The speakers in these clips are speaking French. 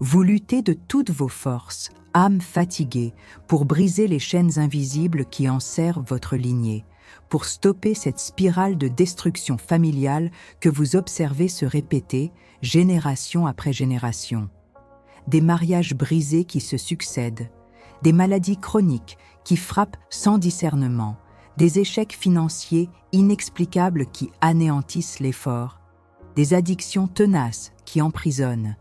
Vous luttez de toutes vos forces, âme fatiguée, pour briser les chaînes invisibles qui enserrent votre lignée, pour stopper cette spirale de destruction familiale que vous observez se répéter génération après génération. Des mariages brisés qui se succèdent, des maladies chroniques qui frappent sans discernement, des échecs financiers inexplicables qui anéantissent l'effort, des addictions tenaces qui emprisonnent,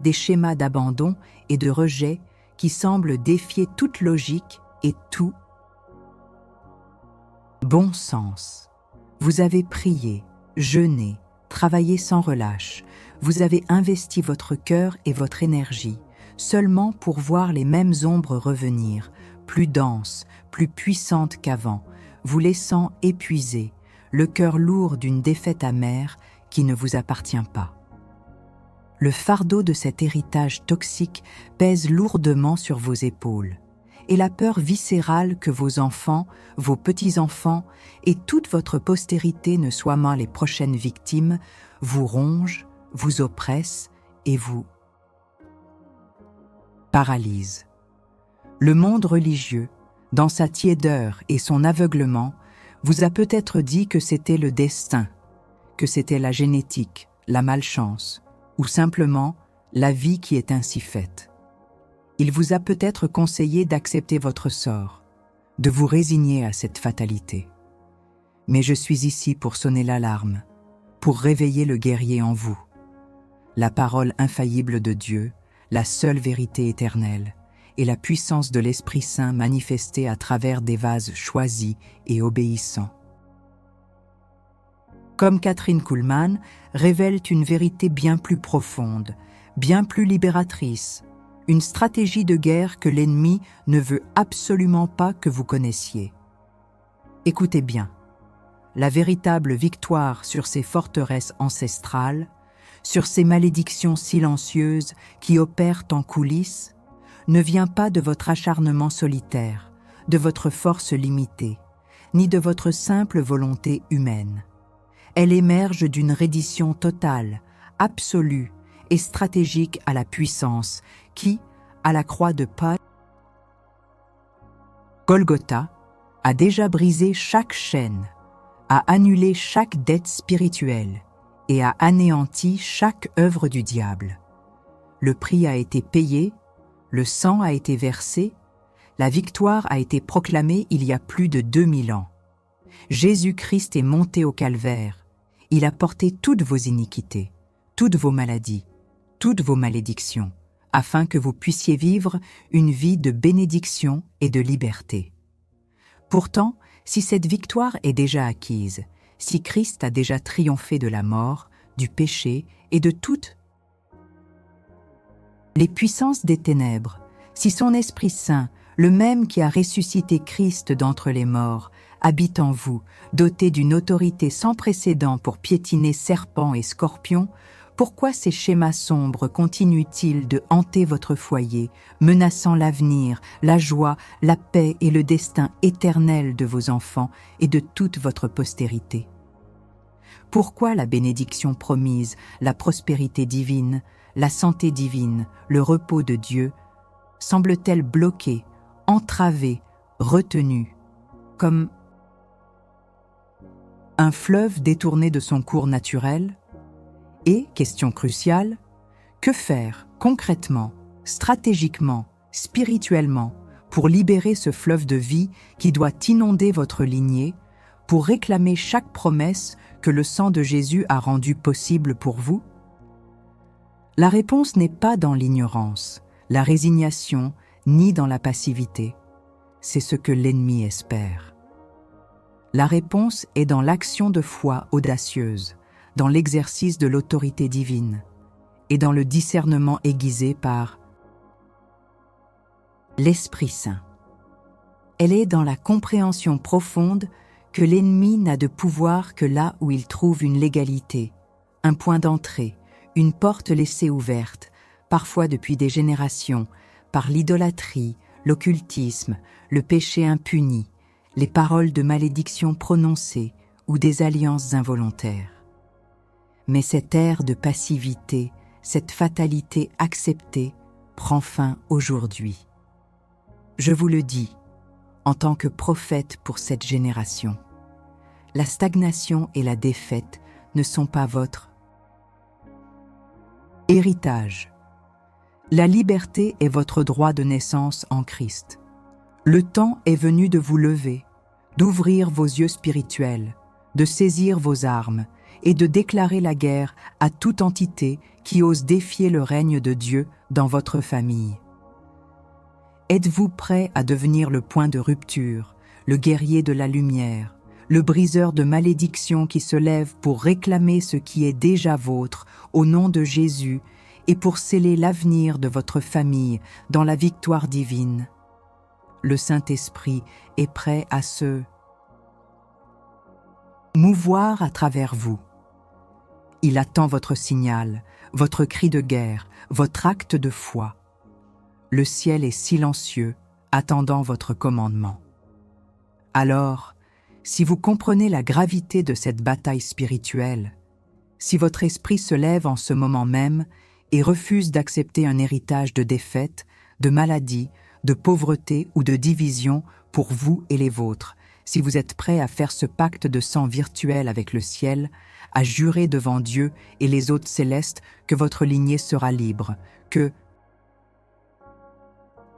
des schémas d'abandon et de rejet qui semblent défier toute logique et tout bon sens. Vous avez prié, jeûné, travaillé sans relâche. Vous avez investi votre cœur et votre énergie, seulement pour voir les mêmes ombres revenir, plus denses, plus puissantes qu'avant, vous laissant épuisé, le cœur lourd d'une défaite amère qui ne vous appartient pas. Le fardeau de cet héritage toxique pèse lourdement sur vos épaules, et la peur viscérale que vos enfants, vos petits-enfants et toute votre postérité ne soient moins les prochaines victimes vous ronge, vous oppresse et vous paralyse. Le monde religieux, dans sa tiédeur et son aveuglement, vous a peut-être dit que c'était le destin, que c'était la génétique, la malchance, ou simplement la vie qui est ainsi faite. Il vous a peut-être conseillé d'accepter votre sort, de vous résigner à cette fatalité. Mais je suis ici pour sonner l'alarme, pour réveiller le guerrier en vous. La parole infaillible de Dieu, la seule vérité éternelle, et la puissance de l'Esprit Saint manifestée à travers des vases choisis et obéissants. Comme Kathryn Kuhlman, révèlent une vérité bien plus profonde, bien plus libératrice, une stratégie de guerre que l'ennemi ne veut absolument pas que vous connaissiez. Écoutez bien, la véritable victoire sur ces forteresses ancestrales, sur ces malédictions silencieuses qui opèrent en coulisses, ne vient pas de votre acharnement solitaire, de votre force limitée, ni de votre simple volonté humaine. Elle émerge d'une reddition totale, absolue et stratégique à la puissance qui, à la croix de Golgotha, a déjà brisé chaque chaîne, a annulé chaque dette spirituelle et a anéanti chaque œuvre du diable. Le prix a été payé, le sang a été versé, la victoire a été proclamée il y a plus de 2000 ans. Jésus-Christ est monté au calvaire. Il a porté toutes vos iniquités, toutes vos maladies, toutes vos malédictions, afin que vous puissiez vivre une vie de bénédiction et de liberté. Pourtant, si cette victoire est déjà acquise, si Christ a déjà triomphé de la mort, du péché et de toutes les puissances des ténèbres, si son Esprit Saint, le même qui a ressuscité Christ d'entre les morts, habite en vous, doté d'une autorité sans précédent pour piétiner serpents et scorpions, pourquoi ces schémas sombres continuent-ils de hanter votre foyer, menaçant l'avenir, la joie, la paix et le destin éternel de vos enfants et de toute votre postérité? Pourquoi la bénédiction promise, la prospérité divine, la santé divine, le repos de Dieu, semble-t-elle bloquée, entravée, retenue, comme un fleuve détourné de son cours naturel? Et, question cruciale, que faire concrètement, stratégiquement, spirituellement pour libérer ce fleuve de vie qui doit inonder votre lignée, pour réclamer chaque promesse que le sang de Jésus a rendue possible pour vous? La réponse n'est pas dans l'ignorance, la résignation, ni dans la passivité. C'est ce que l'ennemi espère. La réponse est dans l'action de foi audacieuse, dans l'exercice de l'autorité divine et dans le discernement aiguisé par l'Esprit Saint. Elle est dans la compréhension profonde que l'ennemi n'a de pouvoir que là où il trouve une légalité, un point d'entrée, une porte laissée ouverte, parfois depuis des générations, par l'idolâtrie, l'occultisme, le péché impuni, les paroles de malédiction prononcées ou des alliances involontaires. Mais cet air de passivité cette fatalité acceptée prend fin aujourd'hui. Je vous le dis, en tant que prophète pour cette génération, la stagnation et la défaite ne sont pas votre héritage. La liberté est votre droit de naissance en Christ. Le temps est venu de vous lever, d'ouvrir vos yeux spirituels, de saisir vos armes et de déclarer la guerre à toute entité qui ose défier le règne de Dieu dans votre famille. Êtes-vous prêt à devenir le point de rupture, le guerrier de la lumière, le briseur de malédictions qui se lève pour réclamer ce qui est déjà vôtre au nom de Jésus et pour sceller l'avenir de votre famille dans la victoire divine? Le Saint-Esprit est prêt à se mouvoir à travers vous. Il attend votre signal, votre cri de guerre, votre acte de foi. Le ciel est silencieux, attendant votre commandement. Alors, si vous comprenez la gravité de cette bataille spirituelle, si votre esprit se lève en ce moment même et refuse d'accepter un héritage de défaite, de maladie, de pauvreté ou de division pour vous et les vôtres, si vous êtes prêt à faire ce pacte de sang virtuel avec le ciel, à jurer devant Dieu et les hôtes célestes que votre lignée sera libre, que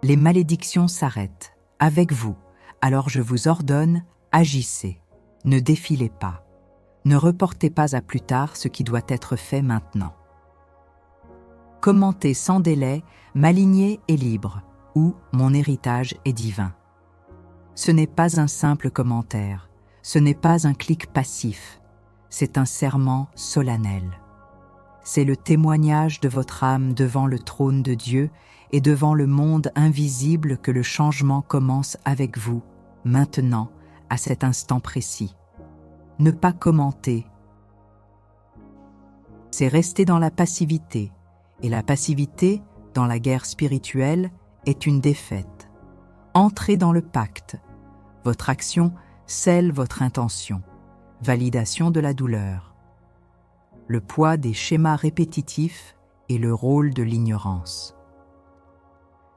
les malédictions s'arrêtent avec vous, alors je vous ordonne, agissez, ne défilez pas, ne reportez pas à plus tard ce qui doit être fait maintenant. Commentez sans délai, ma lignée est libre, ou mon héritage est divin. Ce n'est pas un simple commentaire, ce n'est pas un clic passif, c'est un serment solennel. C'est le témoignage de votre âme devant le trône de Dieu et devant le monde invisible que le changement commence avec vous, maintenant, à cet instant précis. Ne pas commenter, c'est rester dans la passivité, et la passivité, dans la guerre spirituelle, est une défaite. Entrez dans le pacte. Votre action scelle votre intention. Validation de la douleur. Le poids des schémas répétitifs et le rôle de l'ignorance.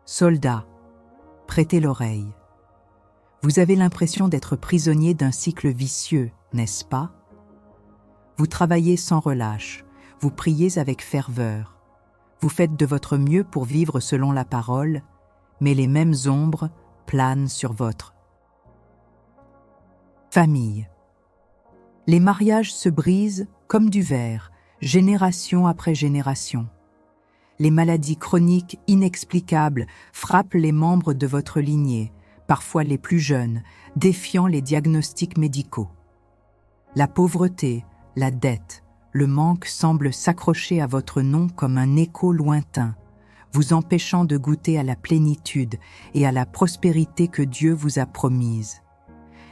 Soldats, prêtez l'oreille. Vous avez l'impression d'être prisonnier d'un cycle vicieux, n'est-ce pas? Vous travaillez sans relâche, vous priez avec ferveur, vous faites de votre mieux pour vivre selon la parole, mais les mêmes ombres planent sur votre famille. Les mariages se brisent comme du verre, génération après génération. Les maladies chroniques inexplicables frappent les membres de votre lignée, parfois les plus jeunes, défiant les diagnostics médicaux. La pauvreté, la dette, le manque semblent s'accrocher à votre nom comme un écho lointain, vous empêchant de goûter à la plénitude et à la prospérité que Dieu vous a promise.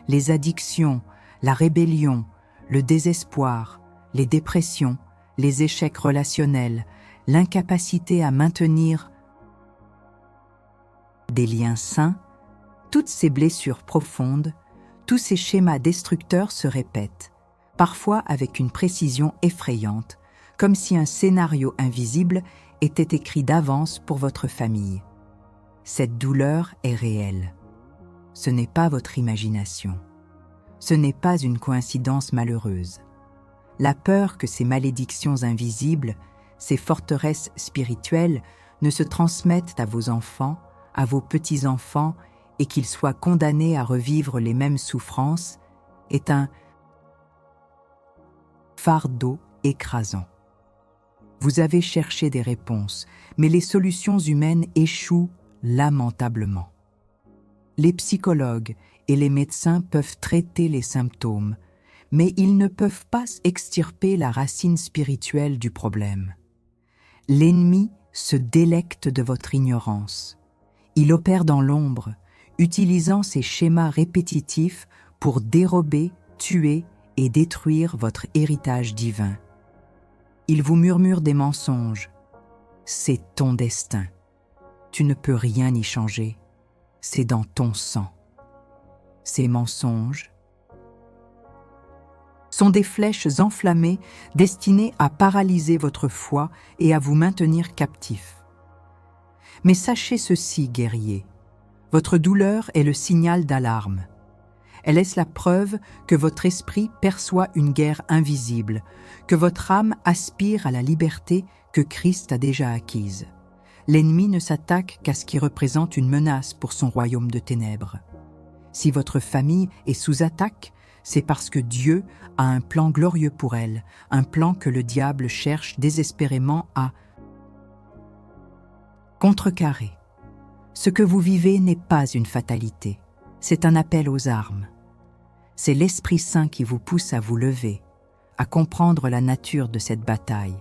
Les addictions, la rébellion, le désespoir, les dépressions, les échecs relationnels, l'incapacité à maintenir des liens sains, toutes ces blessures profondes, tous ces schémas destructeurs se répètent, parfois avec une précision effrayante, comme si un scénario invisible était écrit d'avance pour votre famille. Cette douleur est réelle. Ce n'est pas votre imagination. Ce n'est pas une coïncidence malheureuse. La peur que ces malédictions invisibles, ces forteresses spirituelles, ne se transmettent à vos enfants, à vos petits-enfants, et qu'ils soient condamnés à revivre les mêmes souffrances, est un fardeau écrasant. Vous avez cherché des réponses, mais les solutions humaines échouent lamentablement. Les psychologues et les médecins peuvent traiter les symptômes, mais ils ne peuvent pas extirper la racine spirituelle du problème. L'ennemi se délecte de votre ignorance. Il opère dans l'ombre, utilisant ces schémas répétitifs pour dérober, tuer et détruire votre héritage divin. Il vous murmure des mensonges. C'est ton destin. Tu ne peux rien y changer. C'est dans ton sang. Ces mensonges sont des flèches enflammées destinées à paralyser votre foi et à vous maintenir captif. Mais sachez ceci, guerriers, votre douleur est le signal d'alarme. Elle est la preuve que votre esprit perçoit une guerre invisible, que votre âme aspire à la liberté que Christ a déjà acquise. L'ennemi ne s'attaque qu'à ce qui représente une menace pour son royaume de ténèbres. Si votre famille est sous attaque, c'est parce que Dieu a un plan glorieux pour elle, un plan que le diable cherche désespérément à contrecarrer. Ce que vous vivez n'est pas une fatalité, c'est un appel aux armes. C'est l'Esprit Saint qui vous pousse à vous lever, à comprendre la nature de cette bataille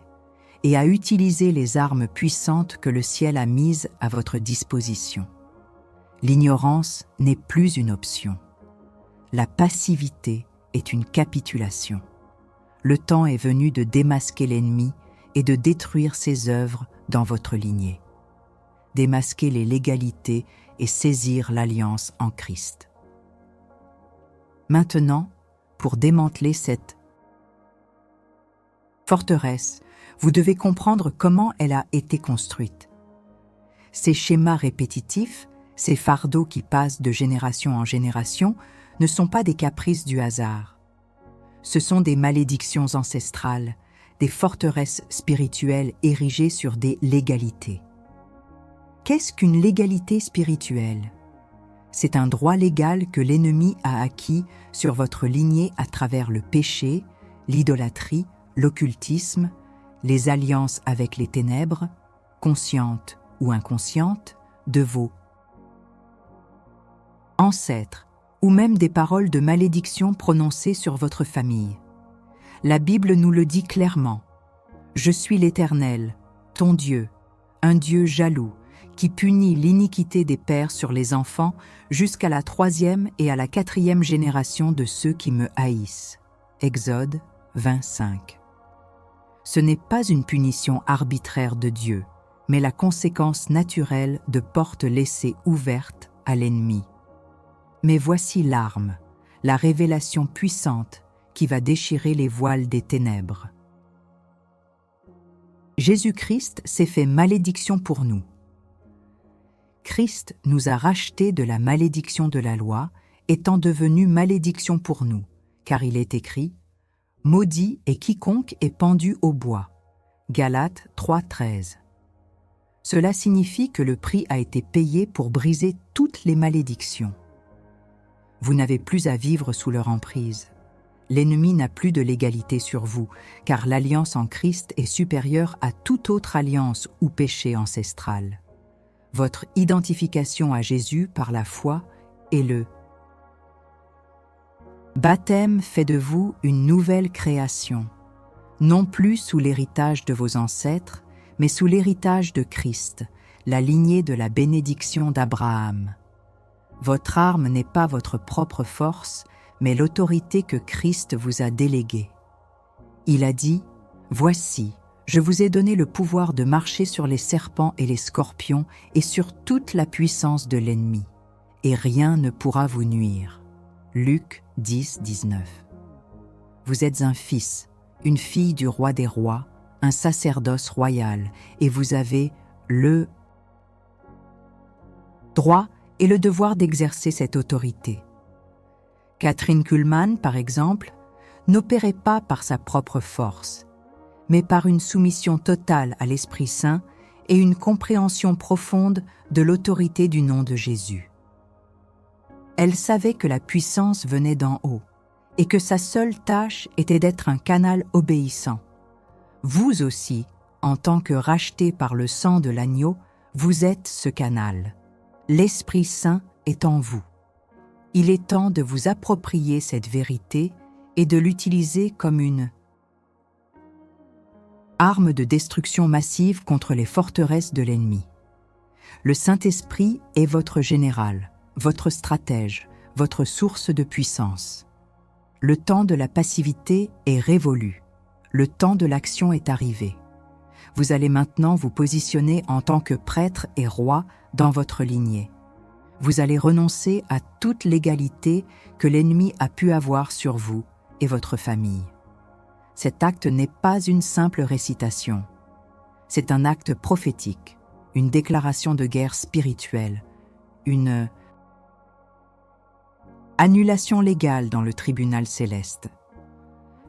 et à utiliser les armes puissantes que le ciel a mises à votre disposition. L'ignorance n'est plus une option. La passivité est une capitulation. Le temps est venu de démasquer l'ennemi et de détruire ses œuvres dans votre lignée. Démasquer les légalités et saisir l'alliance en Christ. Maintenant, pour démanteler cette forteresse, vous devez comprendre comment elle a été construite. Ces schémas répétitifs, ces fardeaux qui passent de génération en génération, ne sont pas des caprices du hasard. Ce sont des malédictions ancestrales, des forteresses spirituelles érigées sur des légalités. Qu'est-ce qu'une légalité spirituelle ? C'est un droit légal que l'ennemi a acquis sur votre lignée à travers le péché, l'idolâtrie, l'occultisme, les alliances avec les ténèbres, conscientes ou inconscientes, de vos ancêtres, ou même des paroles de malédiction prononcées sur votre famille. La Bible nous le dit clairement. « Je suis l'Éternel, ton Dieu, un Dieu jaloux, qui punit l'iniquité des pères sur les enfants jusqu'à la 3e et à la 4e génération de ceux qui me haïssent. » Exode 25. Ce n'est pas une punition arbitraire de Dieu, mais la conséquence naturelle de portes laissées ouvertes à l'ennemi. Mais voici l'arme, la révélation puissante qui va déchirer les voiles des ténèbres. Jésus-Christ s'est fait malédiction pour nous. Christ nous a rachetés de la malédiction de la loi, étant devenu malédiction pour nous, car il est écrit « Maudit est quiconque est pendu au bois » Galates 3,13. Cela signifie que le prix a été payé pour briser toutes les malédictions. Vous n'avez plus à vivre sous leur emprise. L'ennemi n'a plus de légalité sur vous, car l'alliance en Christ est supérieure à toute autre alliance ou péché ancestral. Votre identification à Jésus par la foi est le baptême fait de vous une nouvelle création, non plus sous l'héritage de vos ancêtres, mais sous l'héritage de Christ, la lignée de la bénédiction d'Abraham. Votre arme n'est pas votre propre force, mais l'autorité que Christ vous a déléguée. Il a dit « Voici, je vous ai donné le pouvoir de marcher sur les serpents et les scorpions et sur toute la puissance de l'ennemi, et rien ne pourra vous nuire. » Luc 10, 19. Vous êtes un fils, une fille du roi des rois, un sacerdoce royal, et vous avez le droit et le devoir d'exercer cette autorité. Catherine Kuhlman, par exemple, n'opérait pas par sa propre force, mais par une soumission totale à l'Esprit Saint et une compréhension profonde de l'autorité du nom de Jésus. Elle savait que la puissance venait d'en haut et que sa seule tâche était d'être un canal obéissant. Vous aussi, en tant que rachetés par le sang de l'agneau, vous êtes ce canal. L'Esprit Saint est en vous. Il est temps de vous approprier cette vérité et de l'utiliser comme une arme de destruction massive contre les forteresses de l'ennemi. Le Saint-Esprit est votre général, votre stratège, votre source de puissance. Le temps de la passivité est révolu. Le temps de l'action est arrivé. Vous allez maintenant vous positionner en tant que prêtre et roi dans votre lignée. Vous allez renoncer à toute légalité que l'ennemi a pu avoir sur vous et votre famille. Cet acte n'est pas une simple récitation. C'est un acte prophétique, une déclaration de guerre spirituelle, une annulation légale dans le tribunal céleste.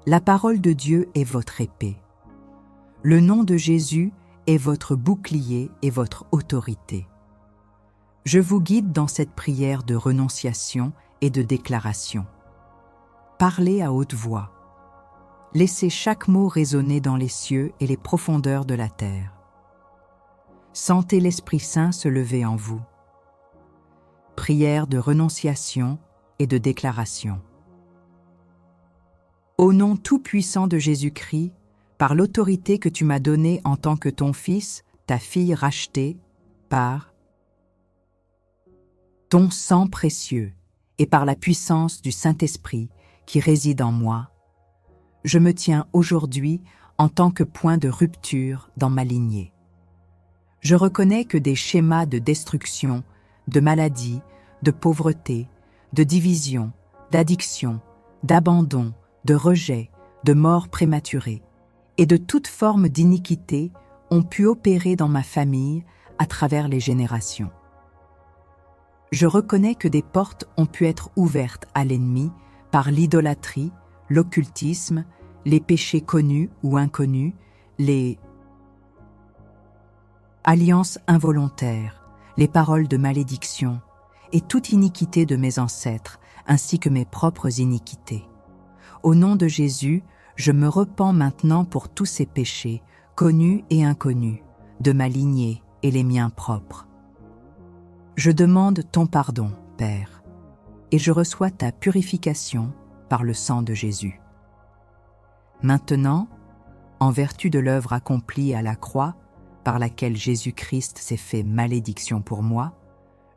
La parole de Dieu est votre épée. Le nom de Jésus est votre bouclier et votre autorité. Je vous guide dans cette prière de renonciation et de déclaration. Parlez à haute voix. Laissez chaque mot résonner dans les cieux et les profondeurs de la terre. Sentez l'Esprit Saint se lever en vous. Prière de renonciation et de déclaration. Au nom tout-puissant de Jésus-Christ, par l'autorité que tu m'as donnée en tant que ton fils, ta fille rachetée, par ton sang précieux et par la puissance du Saint-Esprit qui réside en moi, je me tiens aujourd'hui en tant que point de rupture dans ma lignée. Je reconnais que des schémas de destruction, de maladie, de pauvreté, de division, d'addiction, d'abandon, de rejet, de mort prématurée et de toute forme d'iniquité ont pu opérer dans ma famille à travers les générations. Je reconnais que des portes ont pu être ouvertes à l'ennemi par l'idolâtrie, l'occultisme, les péchés connus ou inconnus, les alliances involontaires, les paroles de malédiction et toute iniquité de mes ancêtres, ainsi que mes propres iniquités. Au nom de Jésus, je me repens maintenant pour tous ces péchés, connus et inconnus, de ma lignée et les miens propres. Je demande ton pardon, Père, et je reçois ta purification par le sang de Jésus. Maintenant, en vertu de l'œuvre accomplie à la croix, par laquelle Jésus-Christ s'est fait malédiction pour moi,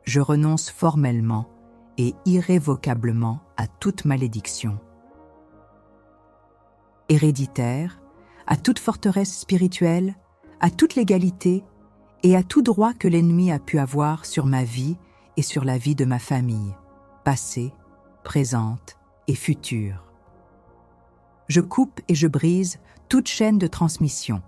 je renonce formellement et irrévocablement à toute malédiction héréditaire, à toute forteresse spirituelle, à toute légalité et à tout droit que l'ennemi a pu avoir sur ma vie et sur la vie de ma famille, passée, présente et future. Je coupe et je brise toute chaîne de transmission.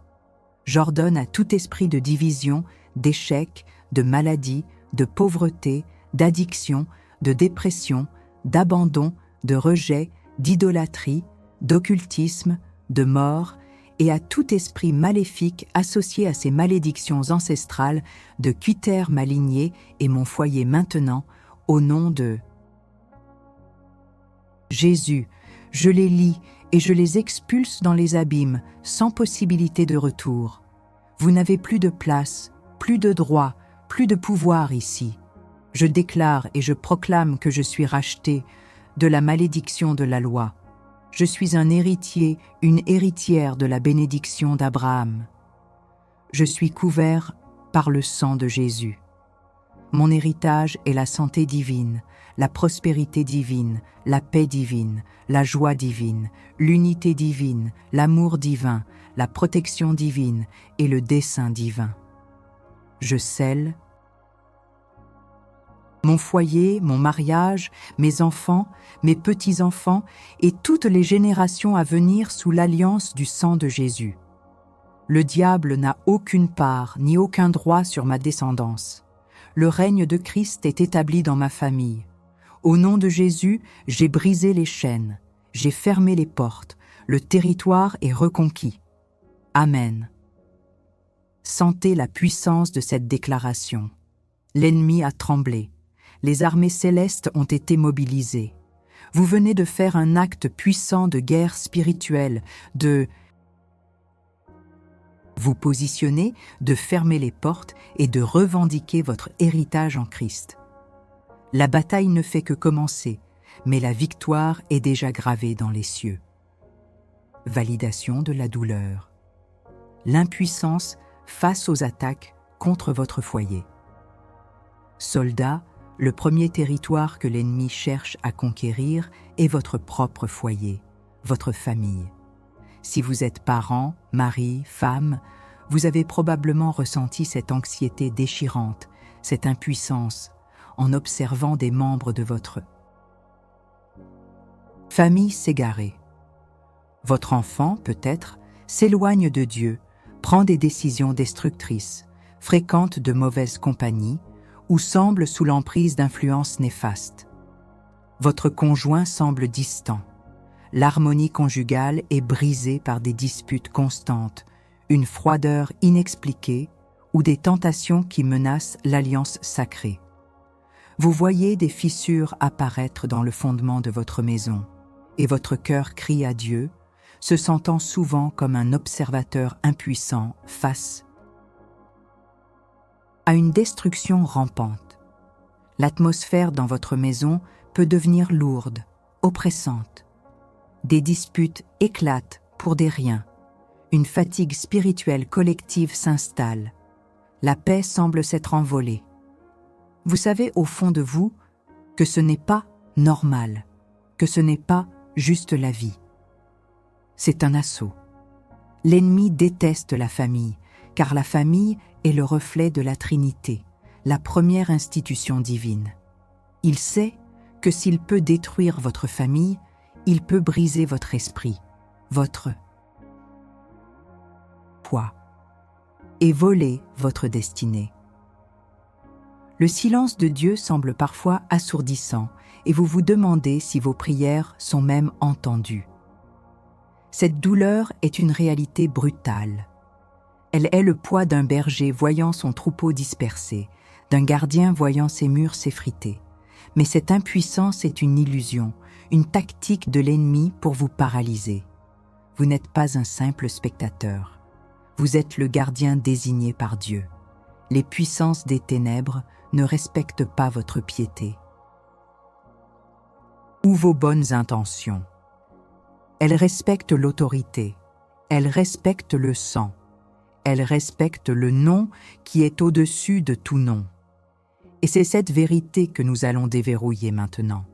J'ordonne à tout esprit de division, d'échec, de maladie, de pauvreté, d'addiction, de dépression, d'abandon, de rejet, d'idolâtrie, d'occultisme, de mort, et à tout esprit maléfique associé à ces malédictions ancestrales de quitter ma lignée et mon foyer maintenant, au nom de Jésus. Je les lie et je les expulse dans les abîmes, sans possibilité de retour. Vous n'avez plus de place, plus de droit, plus de pouvoir ici. Je déclare et je proclame que je suis racheté de la malédiction de la loi. Je suis un héritier, une héritière de la bénédiction d'Abraham. Je suis couvert par le sang de Jésus. Mon héritage est la santé divine, la prospérité divine, la paix divine, la joie divine, l'unité divine, l'amour divin, la protection divine et le dessein divin. Je scelle mon foyer, mon mariage, mes enfants, mes petits-enfants et toutes les générations à venir sous l'alliance du sang de Jésus. Le diable n'a aucune part ni aucun droit sur ma descendance. Le règne de Christ est établi dans ma famille. Au nom de Jésus, j'ai brisé les chaînes, j'ai fermé les portes, le territoire est reconquis. Amen. Sentez la puissance de cette déclaration. L'ennemi a tremblé. Les armées célestes ont été mobilisées. Vous venez de faire un acte puissant de guerre spirituelle, de vous positionner, de fermer les portes et de revendiquer votre héritage en Christ. La bataille ne fait que commencer, mais la victoire est déjà gravée dans les cieux. Validation de la douleur. L'impuissance face aux attaques contre votre foyer. Soldats, le premier territoire que l'ennemi cherche à conquérir est votre propre foyer, votre famille. Si vous êtes parent, mari, femme, vous avez probablement ressenti cette anxiété déchirante, cette impuissance, en observant des membres de votre famille s'égarer, Votre enfant, peut-être, s'éloigne de Dieu, prend des décisions destructrices, fréquente de mauvaises compagnies ou semble sous l'emprise d'influences néfastes. Votre conjoint semble distant. L'harmonie conjugale est brisée par des disputes constantes, une froideur inexpliquée ou des tentations qui menacent l'alliance sacrée. Vous voyez des fissures apparaître dans le fondement de votre maison, et votre cœur crie à Dieu, se sentant souvent comme un observateur impuissant face à une destruction rampante. L'atmosphère dans votre maison peut devenir lourde, oppressante. Des disputes éclatent pour des riens. Une fatigue spirituelle collective s'installe. La paix semble s'être envolée. Vous savez au fond de vous que ce n'est pas normal, que ce n'est pas juste la vie. C'est un assaut. L'ennemi déteste la famille, car la famille est le reflet de la Trinité, la première institution divine. Il sait que s'il peut détruire votre famille, il peut briser votre esprit, votre poids, et voler votre destinée. Le silence de Dieu semble parfois assourdissant et vous vous demandez si vos prières sont même entendues. Cette douleur est une réalité brutale. Elle est le poids d'un berger voyant son troupeau dispersé, d'un gardien voyant ses murs s'effriter. Mais cette impuissance est une illusion, une tactique de l'ennemi pour vous paralyser. Vous n'êtes pas un simple spectateur. Vous êtes le gardien désigné par Dieu. Les puissances des ténèbres ne respectent pas votre piété ou vos bonnes intentions. Elles respectent l'autorité, elles respectent le sang, elles respectent le nom qui est au-dessus de tout nom. Et c'est cette vérité que nous allons déverrouiller maintenant.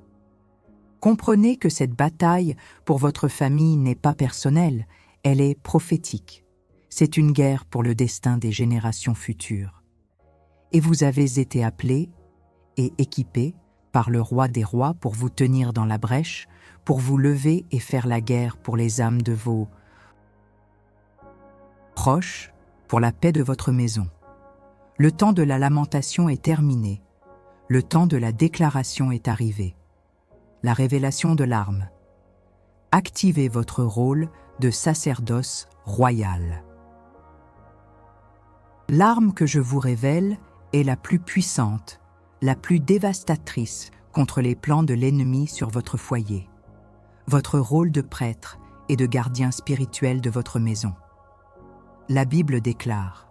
Comprenez que cette bataille pour votre famille n'est pas personnelle, elle est prophétique. C'est une guerre pour le destin des générations futures. Et vous avez été appelés et équipés par le roi des rois pour vous tenir dans la brèche, pour vous lever et faire la guerre pour les âmes de vos proches, pour la paix de votre maison. Le temps de la lamentation est terminé. Le temps de la déclaration est arrivé. La révélation de l'arme. Activez votre rôle de sacerdoce royal. L'arme que je vous révèle est la plus puissante, la plus dévastatrice contre les plans de l'ennemi sur votre foyer. Votre rôle de prêtre et de gardien spirituel de votre maison. La Bible déclare :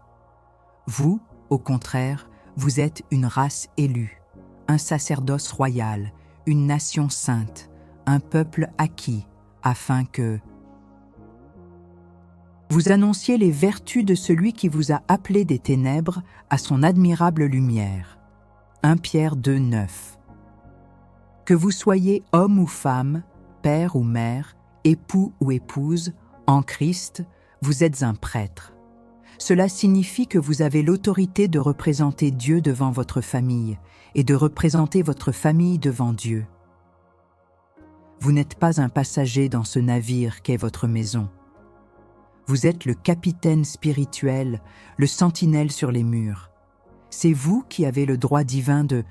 vous, au contraire, vous êtes une race élue, un sacerdoce royal, une nation sainte, un peuple acquis, afin que vous annonciez les vertus de celui qui vous a appelé des ténèbres à son admirable lumière. 1 Pierre 2, 9. Que vous soyez homme ou femme, père ou mère, époux ou épouse, en Christ, vous êtes un prêtre. Cela signifie que vous avez l'autorité de représenter Dieu devant votre famille et de représenter votre famille devant Dieu. Vous n'êtes pas un passager dans ce navire qu'est votre maison. Vous êtes le capitaine spirituel, le sentinelle sur les murs. C'est vous qui avez le droit divin de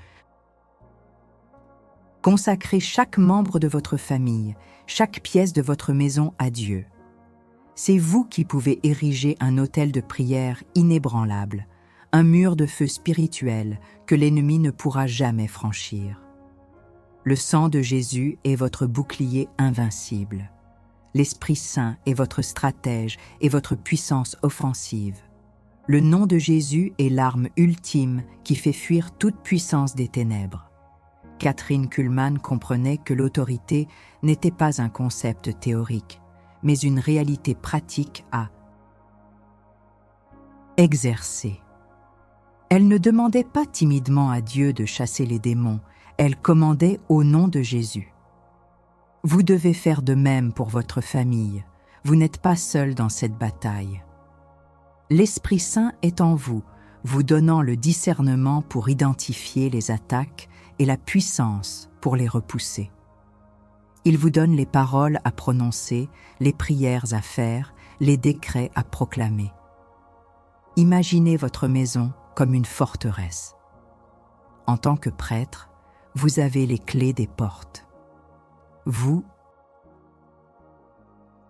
consacrer chaque membre de votre famille, chaque pièce de votre maison à Dieu. C'est vous qui pouvez ériger un autel de prière inébranlable, un mur de feu spirituel que l'ennemi ne pourra jamais franchir. Le sang de Jésus est votre bouclier invincible. L'Esprit Saint est votre stratège et votre puissance offensive. Le nom de Jésus est l'arme ultime qui fait fuir toute puissance des ténèbres. Catherine Kuhlman comprenait que l'autorité n'était pas un concept théorique, mais une réalité pratique à exercer. Elle ne demandait pas timidement à Dieu de chasser les démons, elle commandait au nom de Jésus. Vous devez faire de même pour votre famille. Vous n'êtes pas seul dans cette bataille. L'Esprit Saint est en vous, vous donnant le discernement pour identifier les attaques et la puissance pour les repousser. Il vous donne les paroles à prononcer, les prières à faire, les décrets à proclamer. Imaginez votre maison comme une forteresse. En tant que prêtre, vous avez les clés des portes. Vous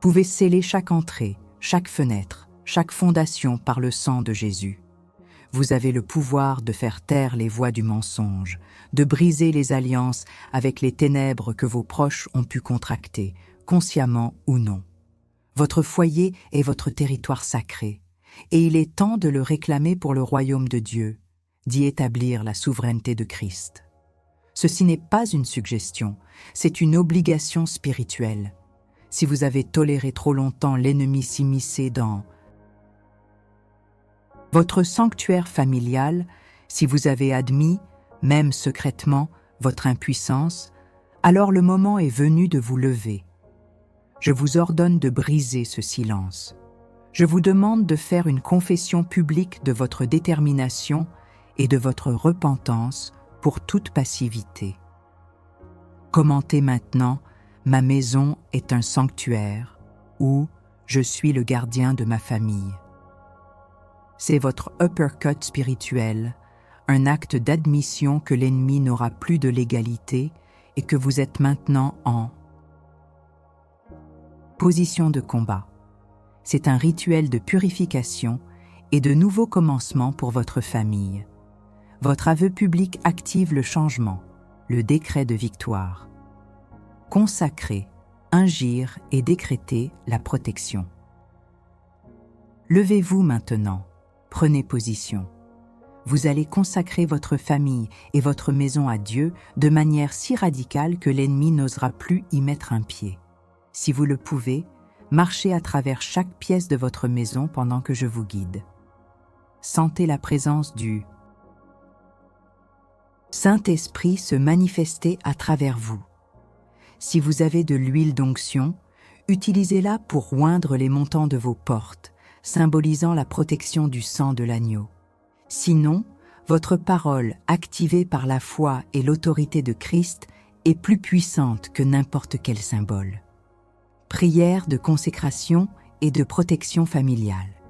pouvez sceller chaque entrée, chaque fenêtre, chaque fondation par le sang de Jésus. Vous avez le pouvoir de faire taire les voix du mensonge, de briser les alliances avec les ténèbres que vos proches ont pu contracter, consciemment ou non. Votre foyer est votre territoire sacré, et il est temps de le réclamer pour le royaume de Dieu, d'y établir la souveraineté de Christ. Ceci n'est pas une suggestion, c'est une obligation spirituelle. Si vous avez toléré trop longtemps l'ennemi s'immiscer dans votre sanctuaire familial, si vous avez admis, même secrètement, votre impuissance, alors le moment est venu de vous lever. Je vous ordonne de briser ce silence. Je vous demande de faire une confession publique de votre détermination et de votre repentance pour toute passivité. Commentez maintenant « Ma maison est un sanctuaire » ou « Je suis le gardien de ma famille ». C'est votre uppercut spirituel, un acte d'admission que l'ennemi n'aura plus de légalité et que vous êtes maintenant en position de combat. C'est un rituel de purification et de nouveau commencement pour votre famille. Votre aveu public active le changement, le décret de victoire. Consacrez, ingir et décrétez la protection. Levez-vous maintenant, prenez position. Vous allez consacrer votre famille et votre maison à Dieu de manière si radicale que l'ennemi n'osera plus y mettre un pied. Si vous le pouvez, marchez à travers chaque pièce de votre maison pendant que je vous guide. Sentez la présence du Saint-Esprit se manifester à travers vous. Si vous avez de l'huile d'onction, utilisez-la pour oindre les montants de vos portes, symbolisant la protection du sang de l'agneau. Sinon, votre parole, activée par la foi et l'autorité de Christ, est plus puissante que n'importe quel symbole. Prière de consécration et de protection familiale.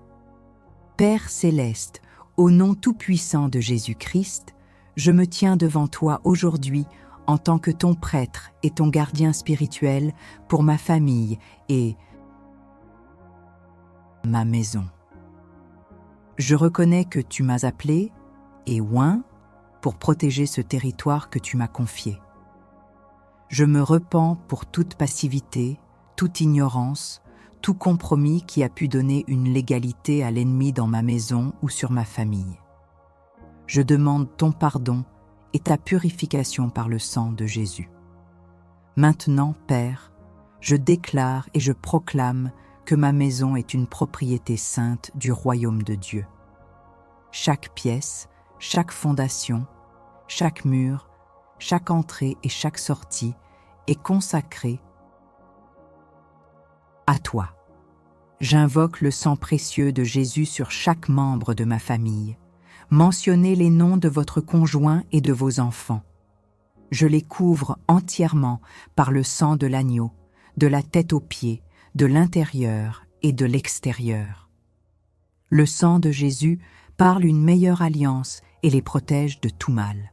Père céleste, au nom tout-puissant de Jésus-Christ, je me tiens devant toi aujourd'hui en tant que ton prêtre et ton gardien spirituel pour ma famille et ma maison. Je reconnais que tu m'as appelé et oint pour protéger ce territoire que tu m'as confié. Je me repens pour toute passivité, toute ignorance, tout compromis qui a pu donner une légalité à l'ennemi dans ma maison ou sur ma famille. Je demande ton pardon et ta purification par le sang de Jésus. Maintenant, Père, je déclare et je proclame que ma maison est une propriété sainte du royaume de Dieu. Chaque pièce, chaque fondation, chaque mur, chaque entrée et chaque sortie est consacrée à toi. J'invoque le sang précieux de Jésus sur chaque membre de ma famille. Mentionnez les noms de votre conjoint et de vos enfants. Je les couvre entièrement par le sang de l'agneau, de la tête aux pieds, de l'intérieur et de l'extérieur. Le sang de Jésus parle une meilleure alliance et les protège de tout mal.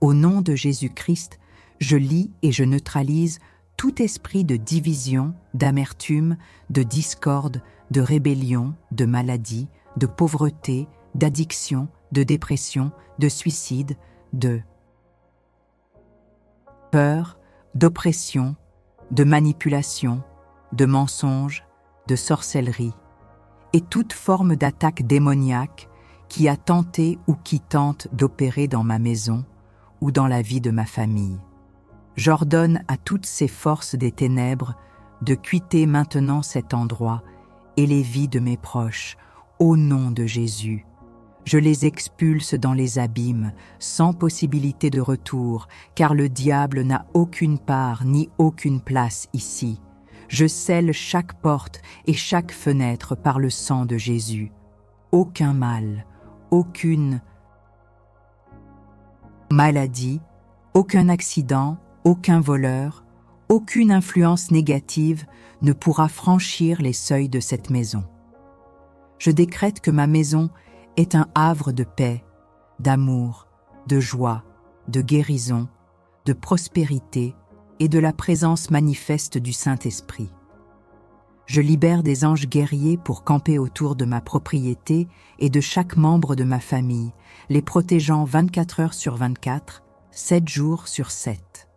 Au nom de Jésus-Christ, je lie et je neutralise tout esprit de division, d'amertume, de discorde, de rébellion, de maladie, de pauvreté, d'addiction, de dépression, de suicide, de peur, d'oppression, de manipulation, de mensonge, de sorcellerie, et toute forme d'attaque démoniaque qui a tenté ou qui tente d'opérer dans ma maison ou dans la vie de ma famille. J'ordonne à toutes ces forces des ténèbres de quitter maintenant cet endroit et les vies de mes proches, au nom de Jésus. Je les expulse dans les abîmes, sans possibilité de retour, car le diable n'a aucune part ni aucune place ici. Je scelle chaque porte et chaque fenêtre par le sang de Jésus. Aucun mal, aucune maladie, aucun accident, aucun voleur, Aucune influence négative ne pourra franchir les seuils de cette maison. Je décrète que ma maison est un havre de paix, d'amour, de joie, de guérison, de prospérité et de la présence manifeste du Saint-Esprit. Je libère des anges guerriers pour camper autour de ma propriété et de chaque membre de ma famille, les protégeant 24 heures sur 24, 7 jours sur 7.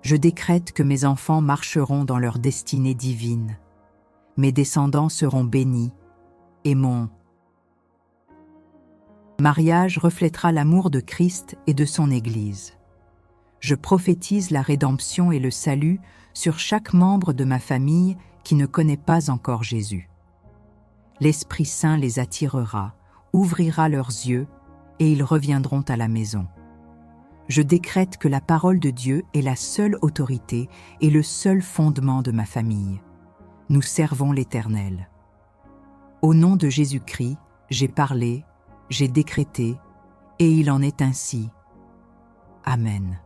Je décrète que mes enfants marcheront dans leur destinée divine. Mes descendants seront bénis et mon mariage reflètera l'amour de Christ et de son Église. Je prophétise la rédemption et le salut sur chaque membre de ma famille qui ne connaît pas encore Jésus. L'Esprit Saint les attirera, ouvrira leurs yeux et ils reviendront à la maison. Je décrète que la parole de Dieu est la seule autorité et le seul fondement de ma famille. Nous servons l'Éternel. Au nom de Jésus-Christ, j'ai parlé, j'ai décrété, et il en est ainsi. Amen.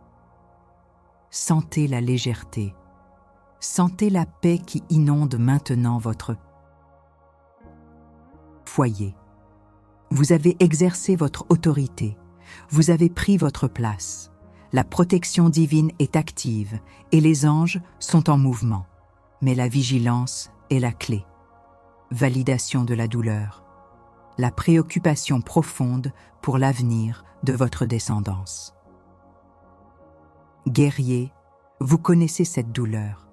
Sentez la légèreté. Sentez la paix qui inonde maintenant votre foyer. Vous avez exercé votre autorité. Vous avez pris votre place. La protection divine est active et les anges sont en mouvement. Mais la vigilance est la clé. Validation de la douleur. La préoccupation profonde pour l'avenir de votre descendance. Guerrier, vous connaissez cette douleur,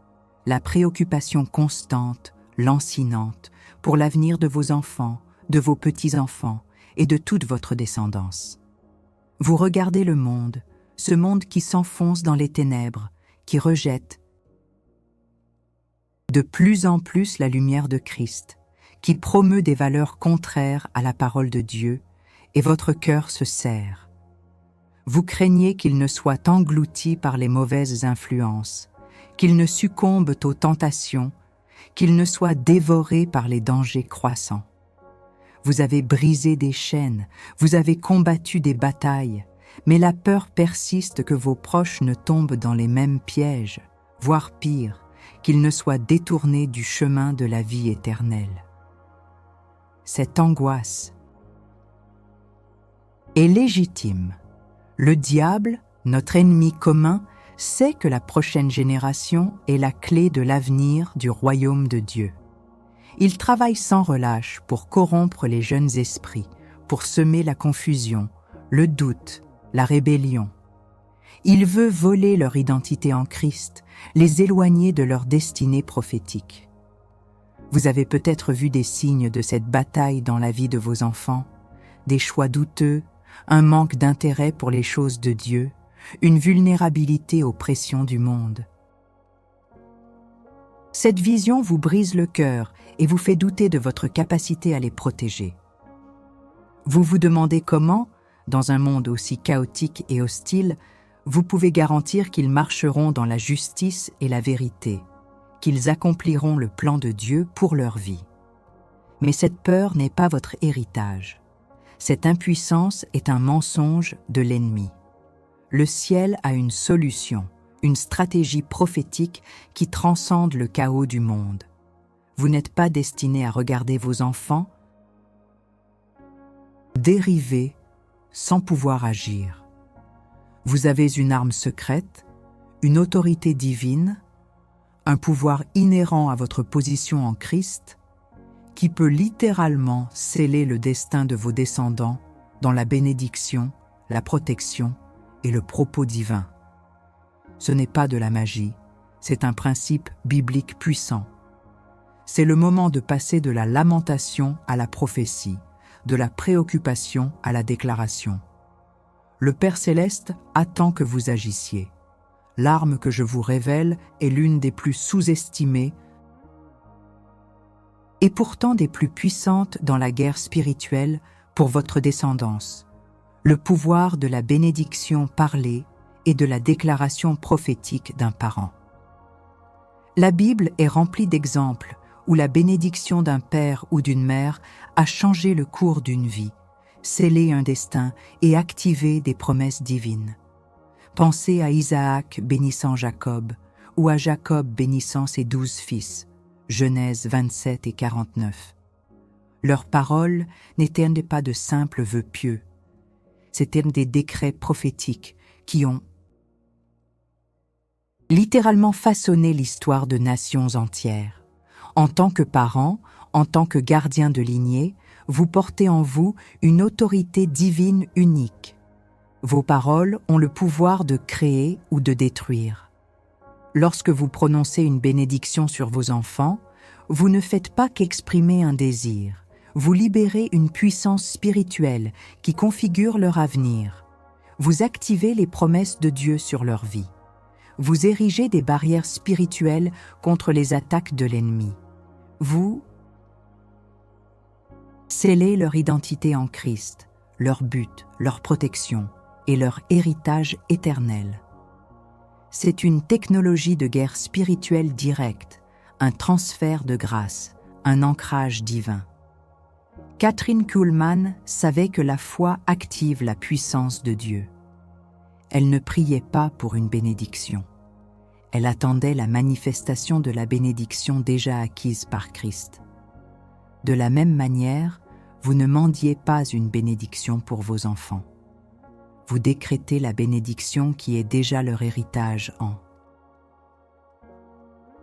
la préoccupation constante, lancinante, pour l'avenir de vos enfants, de vos petits-enfants et de toute votre descendance. Vous regardez le monde, ce monde qui s'enfonce dans les ténèbres, qui rejette de plus en plus la lumière de Christ, qui promeut des valeurs contraires à la parole de Dieu, et votre cœur se serre. Vous craignez qu'il ne soit englouti par les mauvaises influences, qu'il ne succombe aux tentations, qu'il ne soit dévoré par les dangers croissants. Vous avez brisé des chaînes, vous avez combattu des batailles, mais la peur persiste que vos proches ne tombent dans les mêmes pièges, voire pire, qu'ils ne soient détournés du chemin de la vie éternelle. Cette angoisse est légitime. Le diable, notre ennemi commun, sait que la prochaine génération est la clé de l'avenir du royaume de Dieu. Il travaille sans relâche pour corrompre les jeunes esprits, pour semer la confusion, le doute, la rébellion. Il veut voler leur identité en Christ, les éloigner de leur destinée prophétique. Vous avez peut-être vu des signes de cette bataille dans la vie de vos enfants, des choix douteux, un manque d'intérêt pour les choses de Dieu, une vulnérabilité aux pressions du monde. Cette vision vous brise le cœur et vous fait douter de votre capacité à les protéger. Vous vous demandez comment, dans un monde aussi chaotique et hostile, vous pouvez garantir qu'ils marcheront dans la justice et la vérité, qu'ils accompliront le plan de Dieu pour leur vie. Mais cette peur n'est pas votre héritage. Cette impuissance est un mensonge de l'ennemi. Le ciel a une solution, une stratégie prophétique qui transcende le chaos du monde. Vous n'êtes pas destiné à regarder vos enfants dériver sans pouvoir agir. Vous avez une arme secrète, une autorité divine, un pouvoir inhérent à votre position en Christ, qui peut littéralement sceller le destin de vos descendants dans la bénédiction, la protection et le propos divin. Ce n'est pas de la magie, c'est un principe biblique puissant. C'est le moment de passer de la lamentation à la prophétie, de la préoccupation à la déclaration. Le Père Céleste attend que vous agissiez. L'arme que je vous révèle est l'une des plus sous-estimées et pourtant des plus puissantes dans la guerre spirituelle pour votre descendance. Le pouvoir de la bénédiction parlée et de la déclaration prophétique d'un parent. La Bible est remplie d'exemples où la bénédiction d'un père ou d'une mère a changé le cours d'une vie, scellé un destin et activé des promesses divines. Pensez à Isaac bénissant Jacob, ou à Jacob bénissant ses 12 fils. Genèse 27 et 49. Leurs paroles n'étaient pas de simples vœux pieux. C'étaient des décrets prophétiques qui ont littéralement façonné l'histoire de nations entières. En tant que parents, en tant que gardiens de lignée, vous portez en vous une autorité divine unique. Vos paroles ont le pouvoir de créer ou de détruire. Lorsque vous prononcez une bénédiction sur vos enfants, vous ne faites pas qu'exprimer un désir. Vous libérez une puissance spirituelle qui configure leur avenir. Vous activez les promesses de Dieu sur leur vie. Vous érigez des barrières spirituelles contre les attaques de l'ennemi. Vous scellez leur identité en Christ, leur but, leur protection et leur héritage éternel. C'est une technologie de guerre spirituelle directe, un transfert de grâce, un ancrage divin. Kathryn Kuhlman savait que la foi active la puissance de Dieu. Elle ne priait pas pour une bénédiction. Elle attendait la manifestation de la bénédiction déjà acquise par Christ. De la même manière, vous ne mendiez pas une bénédiction pour vos enfants. Vous décrétez la bénédiction qui est déjà leur héritage en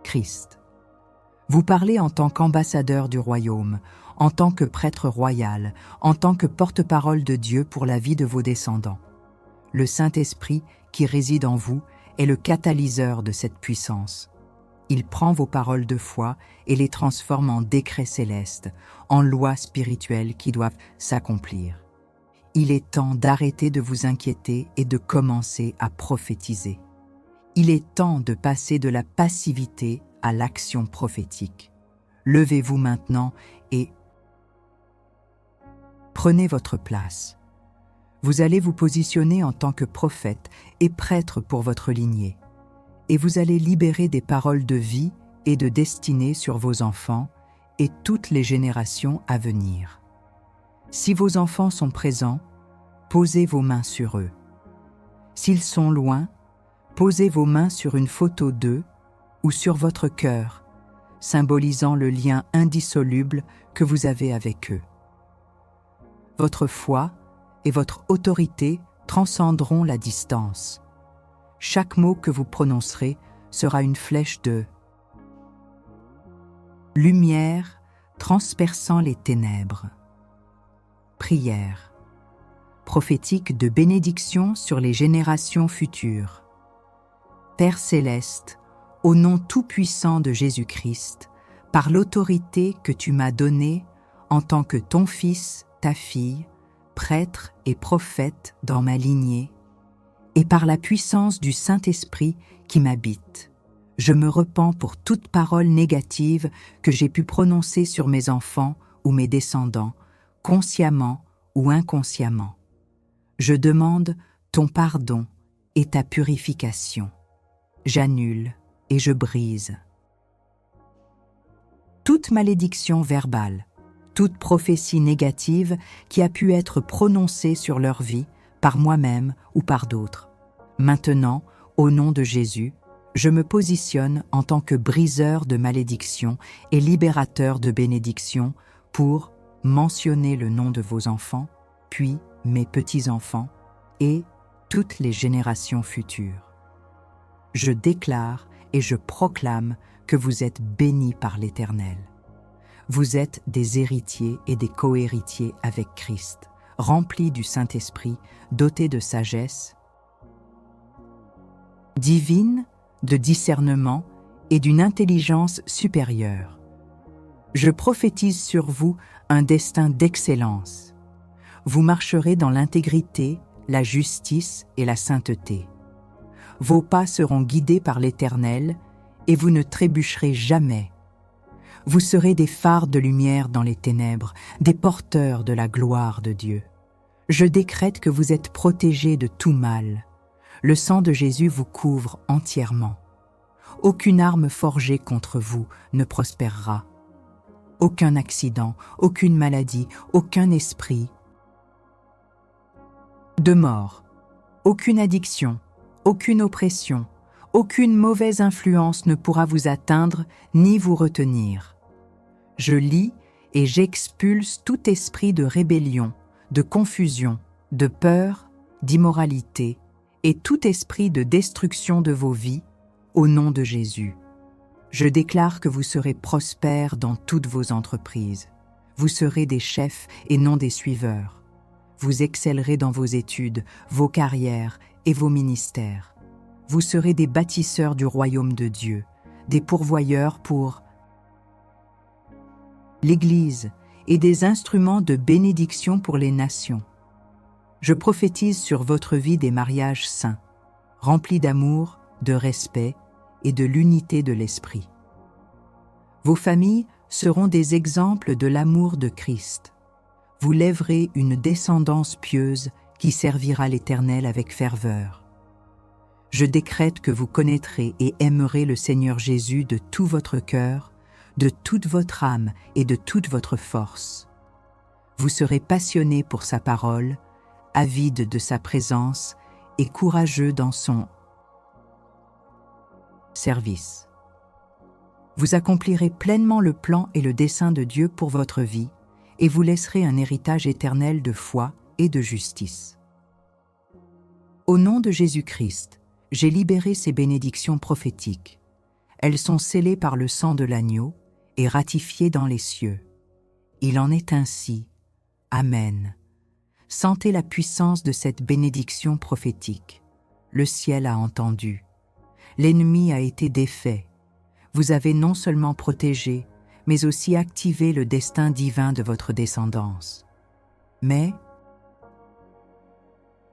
Christ. Vous parlez en tant qu'ambassadeur du royaume, en tant que prêtre royal, en tant que porte-parole de Dieu pour la vie de vos descendants. Le Saint-Esprit qui réside en vous est le catalyseur de cette puissance. Il prend vos paroles de foi et les transforme en décrets célestes, en lois spirituelles qui doivent s'accomplir. Il est temps d'arrêter de vous inquiéter et de commencer à prophétiser. Il est temps de passer de la passivité à l'action prophétique. Levez-vous maintenant et prenez votre place. Vous allez vous positionner en tant que prophète et prêtre pour votre lignée, et vous allez libérer des paroles de vie et de destinée sur vos enfants et toutes les générations à venir. Si vos enfants sont présents, posez vos mains sur eux. S'ils sont loin, posez vos mains sur une photo d'eux ou sur votre cœur, symbolisant le lien indissoluble que vous avez avec eux. Votre foi et votre autorité transcenderont la distance. Chaque mot que vous prononcerez sera une flèche de lumière transperçant les ténèbres. Prière prophétique de bénédiction sur les générations futures. Père céleste, au nom tout-puissant de Jésus-Christ, par l'autorité que tu m'as donnée en tant que ton fils, ta fille, prêtre et prophète dans ma lignée, et par la puissance du Saint-Esprit qui m'habite, je me repens pour toute parole négative que j'ai pu prononcer sur mes enfants ou mes descendants, consciemment ou inconsciemment. Je demande ton pardon et ta purification. J'annule et je brise toute malédiction verbale, toute prophétie négative qui a pu être prononcée sur leur vie par moi-même ou par d'autres. Maintenant, au nom de Jésus, je me positionne en tant que briseur de malédiction et libérateur de bénédiction pour mentionner le nom de vos enfants, puis mes petits-enfants et toutes les générations futures. Je déclare et je proclame que vous êtes bénis par l'Éternel. Vous êtes des héritiers et des co-héritiers avec Christ, remplis du Saint-Esprit, dotés de sagesse divine, de discernement et d'une intelligence supérieure. Je prophétise sur vous un destin d'excellence. Vous marcherez dans l'intégrité, la justice et la sainteté. Vos pas seront guidés par l'Éternel et vous ne trébucherez jamais. Vous serez des phares de lumière dans les ténèbres, des porteurs de la gloire de Dieu. Je décrète que vous êtes protégés de tout mal. Le sang de Jésus vous couvre entièrement. Aucune arme forgée contre vous ne prospérera. Aucun accident, aucune maladie, aucun esprit de mort, aucune addiction, aucune oppression, Aucune mauvaise influence ne pourra vous atteindre ni vous retenir. Je lis et j'expulse tout esprit de rébellion, de confusion, de peur, d'immoralité et tout esprit de destruction de vos vies, au nom de Jésus. Je déclare que vous serez prospères dans toutes vos entreprises. Vous serez des chefs et non des suiveurs. Vous excellerez dans vos études, vos carrières et vos ministères. Vous serez des bâtisseurs du royaume de Dieu, des pourvoyeurs pour l'Église et des instruments de bénédiction pour les nations. Je prophétise sur votre vie des mariages saints, remplis d'amour, de respect et de l'unité de l'esprit. Vos familles seront des exemples de l'amour de Christ. Vous lèverez une descendance pieuse qui servira l'Éternel avec ferveur. Je décrète que vous connaîtrez et aimerez le Seigneur Jésus de tout votre cœur, de toute votre âme et de toute votre force. Vous serez passionnés pour sa parole, avides de sa présence et courageux dans son service. Vous accomplirez pleinement le plan et le dessein de Dieu pour votre vie et vous laisserez un héritage éternel de foi et de justice. Au nom de Jésus-Christ, j'ai libéré ces bénédictions prophétiques. Elles sont scellées par le sang de l'agneau et ratifiées dans les cieux. Il en est ainsi. Amen. Sentez la puissance de cette bénédiction prophétique. Le ciel a entendu. L'ennemi a été défait. Vous avez non seulement protégé, mais aussi activé le destin divin de votre descendance. Mais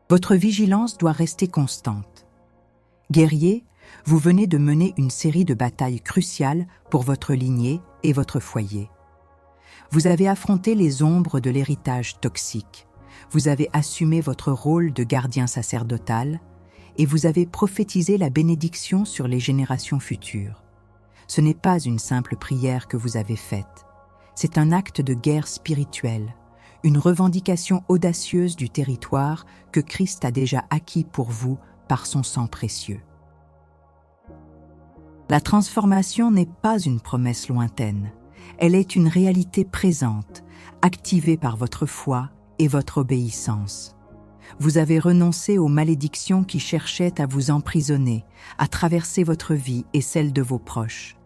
votre vigilance doit rester constante. Guerrier, vous venez de mener une série de batailles cruciales pour votre lignée et votre foyer. Vous avez affronté les ombres de l'héritage toxique. Vous avez assumé votre rôle de gardien sacerdotal et vous avez prophétisé la bénédiction sur les générations futures. Ce n'est pas une simple prière que vous avez faite. C'est un acte de guerre spirituelle, une revendication audacieuse du territoire que Christ a déjà acquis pour vous par son sang précieux. La transformation n'est pas une promesse lointaine. Elle est une réalité présente, activée par votre foi et votre obéissance. Vous avez renoncé aux malédictions qui cherchaient à vous emprisonner, à traverser votre vie et celle de vos proches.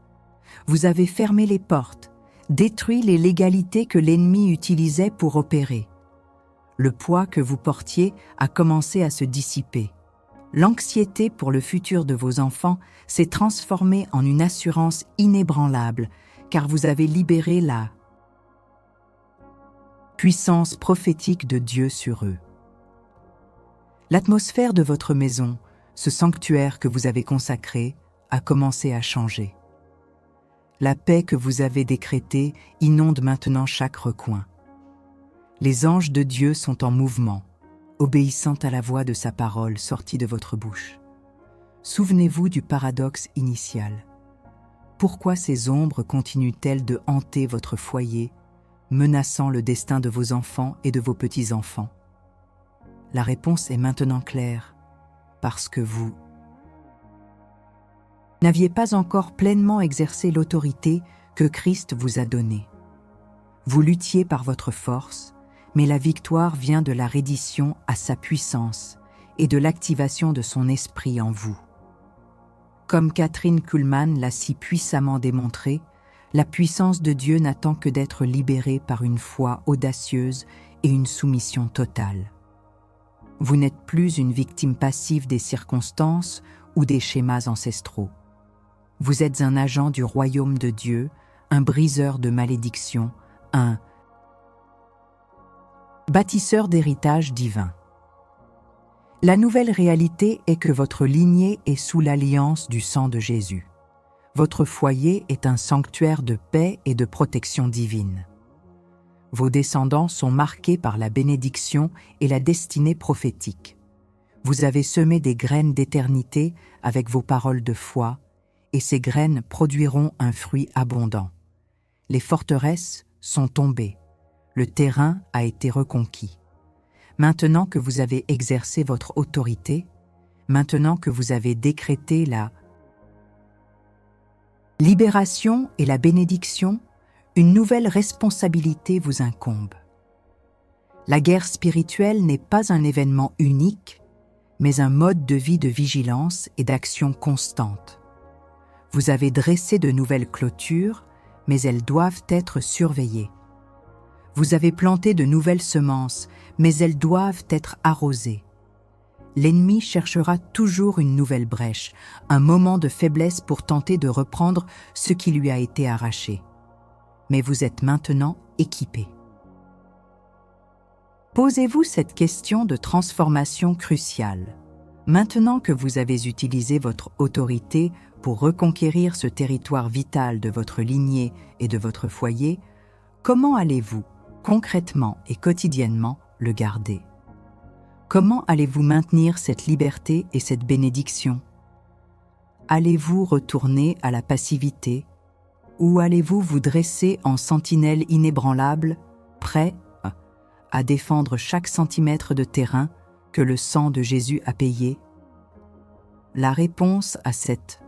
Vous avez fermé les portes, détruit les légalités que l'ennemi utilisait pour opérer. Le poids que vous portiez a commencé à se dissiper. L'anxiété pour le futur de vos enfants s'est transformée en une assurance inébranlable, car vous avez libéré la puissance prophétique de Dieu sur eux. L'atmosphère de votre maison, ce sanctuaire que vous avez consacré, a commencé à changer. La paix que vous avez décrétée inonde maintenant chaque recoin. Les anges de Dieu sont en mouvement, obéissant à la voix de sa parole sortie de votre bouche. Souvenez-vous du paradoxe initial. Pourquoi ces ombres continuent-elles de hanter votre foyer, menaçant le destin de vos enfants et de vos petits-enfants? La réponse est maintenant claire, parce que vous n'aviez pas encore pleinement exercé l'autorité que Christ vous a donnée. Vous luttiez par votre force, mais la victoire vient de la reddition à sa puissance et de l'activation de son esprit en vous. Comme Kathryn Kuhlman l'a si puissamment démontré, la puissance de Dieu n'attend que d'être libérée par une foi audacieuse et une soumission totale. Vous n'êtes plus une victime passive des circonstances ou des schémas ancestraux. Vous êtes un agent du royaume de Dieu, un briseur de malédictions, un bâtisseur d'héritage divin. La nouvelle réalité est que votre lignée est sous l'alliance du sang de Jésus. Votre foyer est un sanctuaire de paix et de protection divine. Vos descendants sont marqués par la bénédiction et la destinée prophétique. Vous avez semé des graines d'éternité avec vos paroles de foi, et ces graines produiront un fruit abondant. Les forteresses sont tombées. Le terrain a été reconquis. Maintenant que vous avez exercé votre autorité, maintenant que vous avez décrété la Libération et la bénédiction, une nouvelle responsabilité vous incombe. La guerre spirituelle n'est pas un événement unique, mais un mode de vie de vigilance et d'action constante. Vous avez dressé de nouvelles clôtures, mais elles doivent être surveillées. Vous avez planté de nouvelles semences, mais elles doivent être arrosées. L'ennemi cherchera toujours une nouvelle brèche, un moment de faiblesse pour tenter de reprendre ce qui lui a été arraché. Mais vous êtes maintenant équipé. Posez-vous cette question de transformation cruciale. Maintenant que vous avez utilisé votre autorité pour reconquérir ce territoire vital de votre lignée et de votre foyer, comment allez-vous, concrètement et quotidiennement, le garder ? Comment allez-vous maintenir cette liberté et cette bénédiction ? Allez-vous retourner à la passivité ou allez-vous vous dresser en sentinelle inébranlable, prêt à défendre chaque centimètre de terrain que le sang de Jésus a payé ? La réponse à cette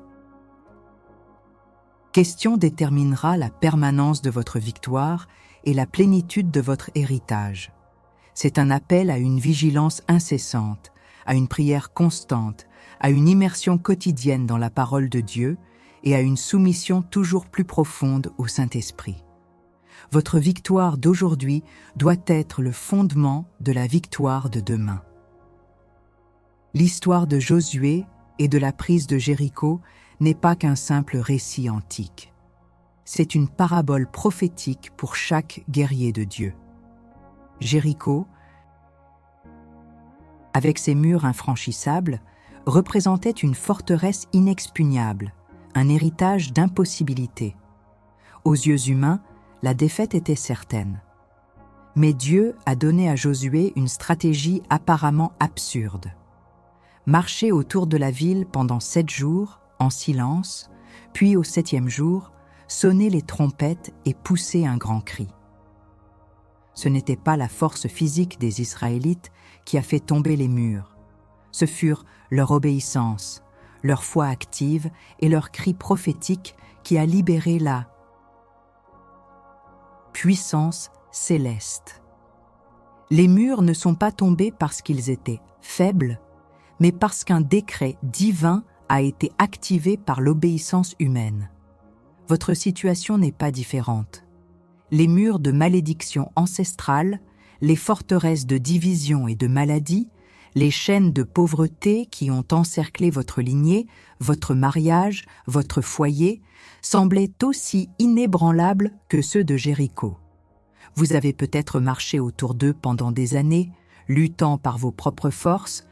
question déterminera la permanence de votre victoire et la plénitude de votre héritage. C'est un appel à une vigilance incessante, à une prière constante, à une immersion quotidienne dans la parole de Dieu et à une soumission toujours plus profonde au Saint-Esprit. Votre victoire d'aujourd'hui doit être le fondement de la victoire de demain. L'histoire de Josué et de la prise de Jéricho n'est pas qu'un simple récit antique. C'est une parabole prophétique pour chaque guerrier de Dieu. Jéricho, avec ses murs infranchissables, représentait une forteresse inexpugnable, un héritage d'impossibilité. Aux yeux humains, la défaite était certaine. Mais Dieu a donné à Josué une stratégie apparemment absurde. Marcher autour de la ville pendant 7 jours, en silence, puis au 7e jour, sonner les trompettes et pousser un grand cri. Ce n'était pas la force physique des Israélites qui a fait tomber les murs. Ce furent leur obéissance, leur foi active et leur cri prophétique qui a libéré la puissance céleste. Les murs ne sont pas tombés parce qu'ils étaient faibles, mais parce qu'un décret divin a été activé par l'obéissance humaine. Votre situation n'est pas différente. Les murs de malédiction ancestrale, les forteresses de division et de maladie, les chaînes de pauvreté qui ont encerclé votre lignée, votre mariage, votre foyer, semblaient aussi inébranlables que ceux de Jéricho. Vous avez peut-être marché autour d'eux pendant des années, luttant par vos propres forces,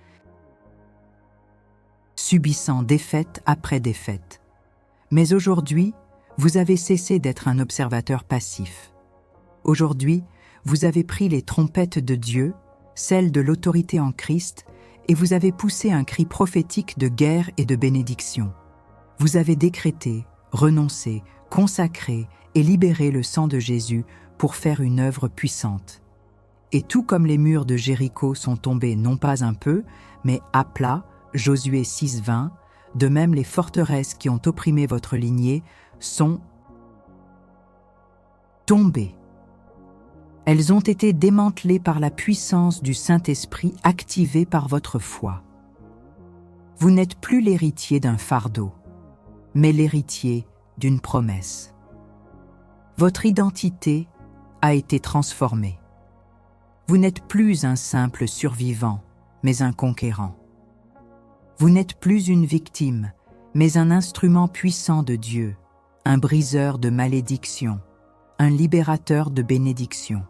subissant défaite après défaite. Mais aujourd'hui, vous avez cessé d'être un observateur passif. Aujourd'hui, vous avez pris les trompettes de Dieu, celles de l'autorité en Christ, et vous avez poussé un cri prophétique de guerre et de bénédiction. Vous avez décrété, renoncé, consacré et libéré le sang de Jésus pour faire une œuvre puissante. Et tout comme les murs de Jéricho sont tombés non pas un peu, mais à plat, Josué 6:20, de même les forteresses qui ont opprimé votre lignée sont tombées. Elles ont été démantelées par la puissance du Saint-Esprit activée par votre foi. Vous n'êtes plus l'héritier d'un fardeau, mais l'héritier d'une promesse. Votre identité a été transformée. Vous n'êtes plus un simple survivant, mais un conquérant. Vous n'êtes plus une victime, mais un instrument puissant de Dieu, un briseur de malédiction, un libérateur de bénédiction.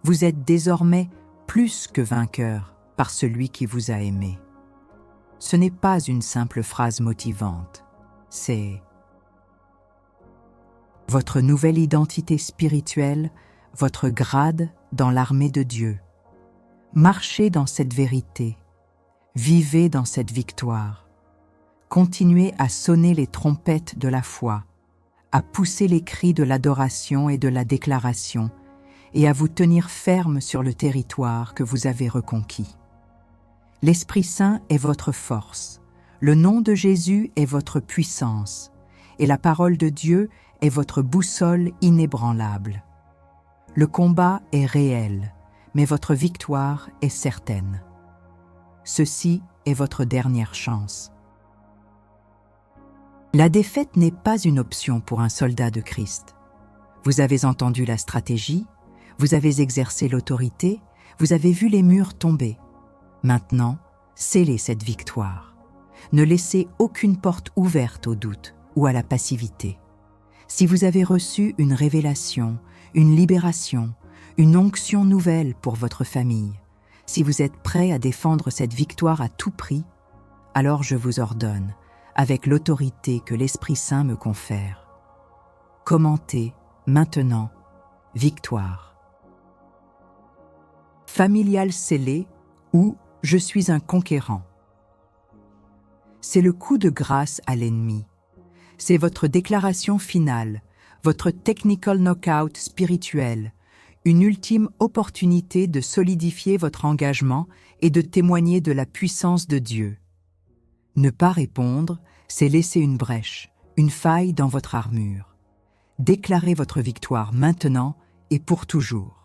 Vous êtes désormais plus que vainqueur par celui qui vous a aimé. Ce n'est pas une simple phrase motivante, c'est votre nouvelle identité spirituelle, votre grade dans l'armée de Dieu. Marchez dans cette vérité, vivez dans cette victoire. Continuez à sonner les trompettes de la foi, à pousser les cris de l'adoration et de la déclaration, et à vous tenir ferme sur le territoire que vous avez reconquis. L'Esprit Saint est votre force, le nom de Jésus est votre puissance, et la parole de Dieu est votre boussole inébranlable. Le combat est réel, mais votre victoire est certaine. Ceci est votre dernière chance. La défaite n'est pas une option pour un soldat de Christ. Vous avez entendu la stratégie, vous avez exercé l'autorité, vous avez vu les murs tomber. Maintenant, scellez cette victoire. Ne laissez aucune porte ouverte au doute ou à la passivité. Si vous avez reçu une révélation, une libération, une onction nouvelle pour votre famille, si vous êtes prêt à défendre cette victoire à tout prix, alors je vous ordonne, avec l'autorité que l'Esprit Saint me confère, commentez maintenant « Victoire ». Familial scellé ou « Je suis un conquérant ». C'est le coup de grâce à l'ennemi. C'est votre déclaration finale, votre technical knockout spirituel, une ultime opportunité de solidifier votre engagement et de témoigner de la puissance de Dieu. Ne pas répondre, c'est laisser une brèche, une faille dans votre armure. Déclarez votre victoire maintenant et pour toujours.